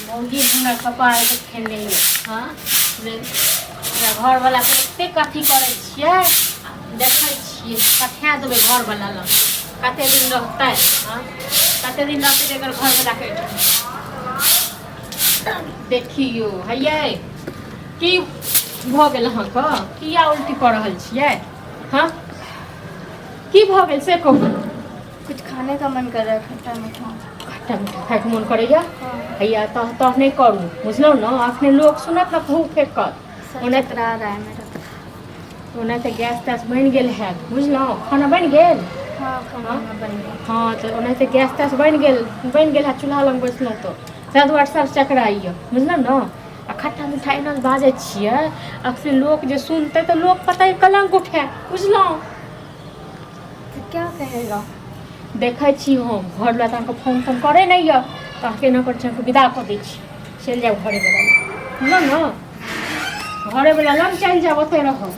मौगी हमरा कपार के खेने हाँ घर वाला के एते कथी करे छियै देखे छियै कथा देबै घर वाला लग कते दिन रहतै हाँ कते दिन रहतै एकर घर वाला के देखियो हैये की भऽ गेल अहाँके किया उल्टी कऽ रहल छियै हाँ की भऽ गेल से कहू कुछ खाने का मन कर रहा है खट्टा मीठा खाइके मन करैया हैया तह नहीं करू बुझलो ना अपने लोग सुनत ना कहू फेंकत ओने रहा है मेरा ओने तो गैस तैस बन गेल है बुझलो खाना बन गेल हाँ खाना बन गया हाँ तो ओने तो गैस तैस बन गेल है चूल्हा लग बैठलो तो शायद व्हाट्सएप चकराइए बुझलो ना आ खट्टा मीठा एना बाजै छियै अक्सर लोग जे सुनते तो लोग पता है कलंक उठे बुझलो तो क्या कहेगा देखै छी हम घर वाला तो फोन तोन करे नहीं है तो केना कर छै विदा कऽ दै छी चलि जाओ घरे वाला बुझलो ना घरे वाला लग चलि जाओ ओते रहो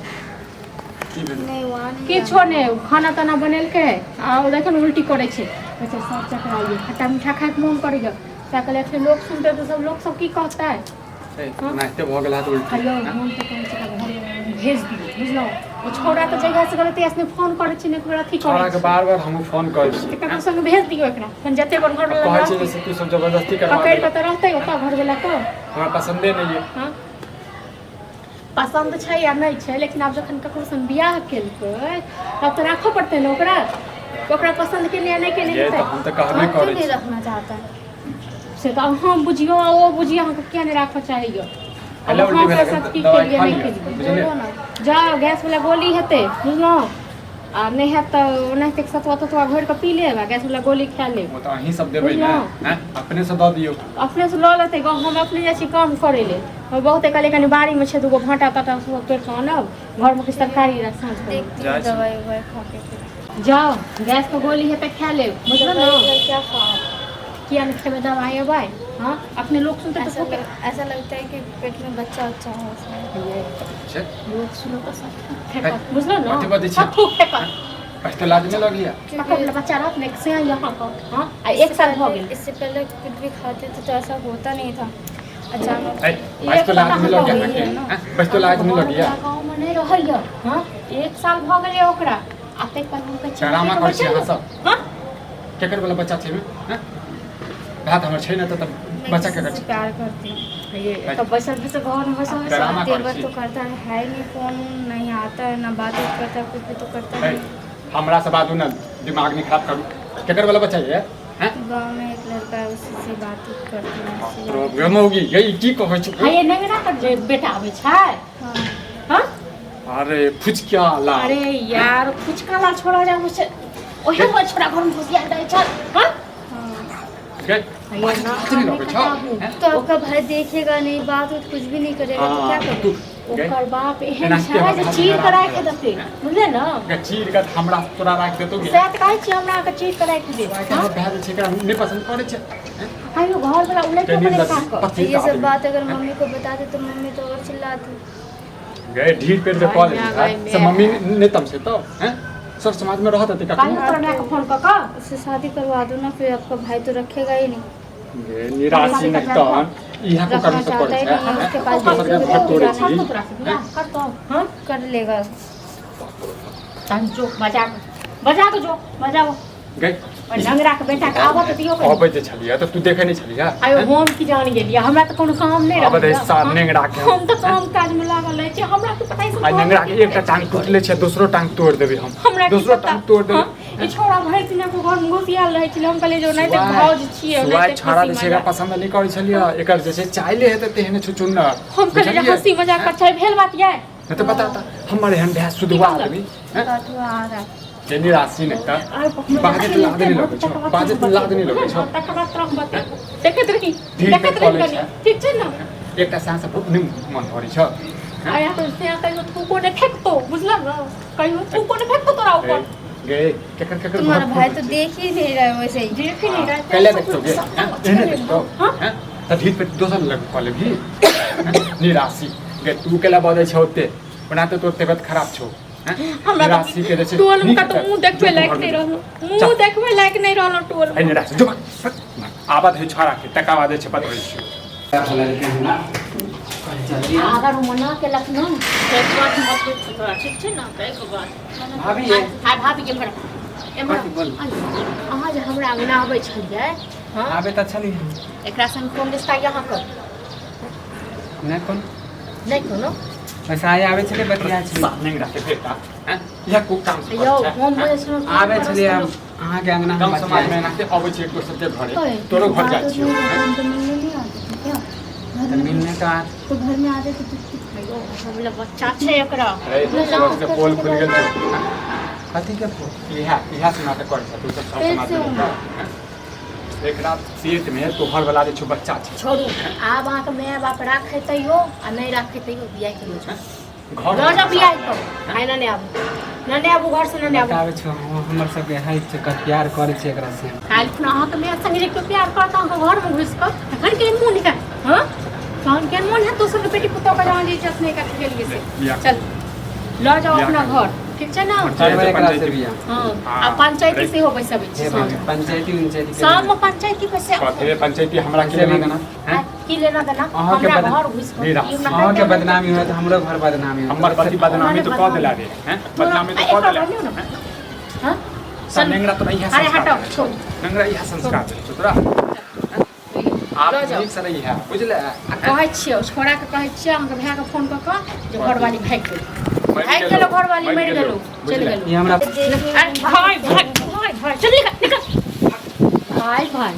नहीं वहाँ नहीं किछो नहीं खाना ताना बनेलकै आ देखो ना उल्टी करे छै अच्छा सब चकराइए खट्टा मीठा खाए के मन करैया ताकि ऐसे लोग सुनते तो सब लोग सब की कहता है नाश्ते भऽ गेल है उल्टी हेलो हम तो कौन सा घर भेज दिए बुझलो ओ छोरा तो जगह से गलती ऐसे फोन करे छी ने एकरा अथी छोरा करे के बार-बार हम फोन करै छी एकरा संग भेज दियो एकरा अपन जते घर वाला कहै छी जैसे तू सब जबरदस्ती करवा पकड़ के तो रहते ओता घर वाला को हमरा पसंदे नहीं है हां पसंद छै या नहीं छै लेकिन आब जखन ककरो संग बियाह केलकै तब तो राखो पड़ते न ओकरा पसंद के लिए नहीं के ये तो हम तो कहबे क्यों करै नहीं छी रखना चाहता है से तो हम बुझियो ओ बुझियो हम क्या नहीं राखो चाहिए हेलो अब उल्टी हम भेला सब की दवाई के लिए खा नहीं लिया के लिए बुझलिए बोलो ना जाओ गैस वाला गोली हेते बुझलो आ नहीं है तो नहीं तक सतवा तो भर के पी लेबा गैस वाला गोली खा ले वो तो अहीं सब देबै ना हैं अपने से दऽ दियौ अपने से लो लेते हम अपने जैसी काम करे ले और बहुते कले कनी बाड़ी में छे दुगो भाटा ताटा सब तोड़ के आनब घर में किस तरकारी रख साँझ को देखती हूँ दवाई ववाई खा के फिर जाओ गैस का गोली है तो खा ले बुझलो ना दवाई क्या खाओ किया नहीं खेबे दवाई भाई हाँ अपने लोग सुनते तो ठोके ऐसा लगता है कि पेट में बच्चा अच्छा है उसमें लोग सुनो तो सब फेंकत बुझलो ना अथी बदी छै। सब थूक फेंकत बस तो लाज में लग गया पकड़ ले बच्चा रात में से यहाँ का हाँ आ एक साल हो गया इससे पहले कुछ भी खाते थे तो ऐसा होता नहीं था अचानक ए बस तो लाज में लग गया हैं बस तो लाज में लग गया गाँव में नहीं रहैया हाँ एक साल हो गए ओकरा आते कानून के डरामा करै छी अहाँ सब हाँ केकर वाला बच्चा छै हैं बात हमर छै ना तो बच्चा के कर प्यार करती हूँ ये तो बैसल बैसल घर में बैसल बैसल डरामा देर करै भर छी तो करता है नहीं फोन नहीं आता है ना बात करता है कुछ भी तो करता ए है हमरा से बात ना दिमाग नहीं खराब करू केकर वाला बच्चा है हैं गाँव में एक लड़का है उसी से बात करती हूँ प्रॉब्लम होगी यही की कहै छी हाँ ये नहीं ना कर बेटा आवे छै हाँ हाँ अरे फुचकिया ला अरे यार कुछ काला छोड़ा जा मुझे ओहे वो छोड़ा घर में घुसिया दे चल हाँ गए ये ना नहीं लगे छ हैं तो आपका भाई देखेगा नहीं बात उत कुछ भी नहीं करेगा तो क्या तू करेगा ओकर बाप एहन नाश्ते छै जे वाला चीर भात कराय बना के देते बुझले ना चीर का हमरा तोरा राख देतो गे से कहै छी हमरा के चीर कराय के दे क्या भए छै एकरा नहीं पसंद करे छै आयो घर वाला उलट के बड़े का तो ये सब बात अगर मम्मी को बताते तो मम्मी तो और चिल्लाती गए ढीठ पेट पे कॉलेज से मम्मी ने तम से तो हैं सब समाज में रहत है काहे तोरा मैं के फोन क का उससे शादी करवा दो ना फिर आपका भाई तो रखेगा ही नहीं गे निराशी नहीं तो इहा को करम से करे छै उसके पास घर तोड़े छी कर तो हां कर लेगा तन जो बजा के जो बजाओ गए और लंगरा के बेटा के आवत दियो के अबै जे छलिया तो तू देखे नहीं छलिया आयो हम की जान गेलिया हमरा त कोनो काम नहीं अब दे साथ नेंगड़ा के हम तो काम काज में लागल रहे छी हमरा के पता ही आ नेंगड़ा के एकटा टांग टूटले छै दूसरो टांग तोड़ देबे हम हमरा दूसरो टांग तोड़ देबे ई छोड़ा भरि दिन को घर में घुसियाल रहे छी हम कहले जो नहीं त भाव छिए सुवाय छाड़ा जे छै पसंद नहीं करे छलिया एकर जे छै चाइले हेते तेहने छुचुन हम कहले हंसी मजाक कर छै भेल बात ये नहीं तो बता हमारे हन भैंस सुधवा देबी हैं बात हुआ आ रहा जे निराशी नहीं था बाजे तो लाद नहीं लगे छो बाजे तो लाद नहीं लगे छो तकर बाद तरह बता देखत रही ठीक देखत कॉलेज रही है। ठीक छै ना एकटा सांस नहीं मन भरी छो आया तो से कहियो थूको ने फेंकतो बुझला ना कहियो थूको ने फेंकतो तोरा ऊपर गए केकर तुम्हारा भाई तो देख ही नहीं रहा है वैसे ही देख ही नहीं रहा पहले देखतो गे एने देखतो हैं त ढीठ पे दोसर लग कॉलेज भी निराशी गे तू केला बदे छौते बनाते तोर तबियत खराब छौ हमरा निराशी के जैसे टोल में का तो मुंह देखबे लायक नहीं रहलो मुंह देखबे लायक नहीं रहलो टोल निराशी जो आबाद है छोरा के टका वादे छै बतबै छी अगर मना केलक न तो एक बात मत पूछ तोरा ठीक छै न एक बात भाभी ये हाय भाभी के घर एमरा भाभी बोल। अहाँ जे हमरा अंगना आबै छलियै हां आबे त छली एकरा संग कोन रिश्ता यहाँ कर नहीं कौन नहीं कोनो वैसे आए आवे छले बतिया छले नहीं रखे बेटा हैं यह को काम से यो हम बोले सुनो आवे छले अहाँ के अंगना हम समाज में नाते आवे छै एक दोसर के घरे तोरो घर जाय छी तो मिलने नहीं आते थे क्या त मिलने का तो घर में आते थे तो यो हमरा बच्चा छै एकरा अरे सब से पोल खुल गेल कथी के पोल इहा से नाटक कर तू सब समाज में एक रात सीट में तो घर वाला जे छु बच्चा छै छोड़ू आब अहाँ के माय बाप राखे तैयो आ नहीं राखे तैयो बियाह के लोग घर राजा बियाह को आइ ना ने आबू ना ने आबू घर से ना ने आबू बतावे छ हमर सब के हाइट से प्यार करे छै एकरा से काल खुना अहाँ के माय संग एक प्यार करता अहाँ घर में घुस कर तखन के मुंह निकाल हां तहन के मुंह है दोसर के बेटी पुतो का जवान जे चसने का गेलिए से चल ल जाओ अपना घर ठीक छै ना हां आ पंचायती से हो पैसा बेच पंचायती शाम में पंचायती पैसे कथी पंचायती हमरा के लेना देना हैं की लेना देना हमरा घर घुस कर अहाँ के बदनामी होत हमरो घर बदनामी हमर पति बदनामी तो क देला रे हैं बदनामी तो क देला हां सब नेंगरा तो नहीं है अरे हटाओ छोड़ नेंगरा यह संस्कार छै तोरा आप ठीक से नहीं है बुझले कहै छियै छोड़ा के कहै छियै अहाँ के भाई के फोन क के जे घरवाली भाग गेलो घरवाली मरि गेलो चल गेलो ये हमरा अरे भाई चल निकल भाई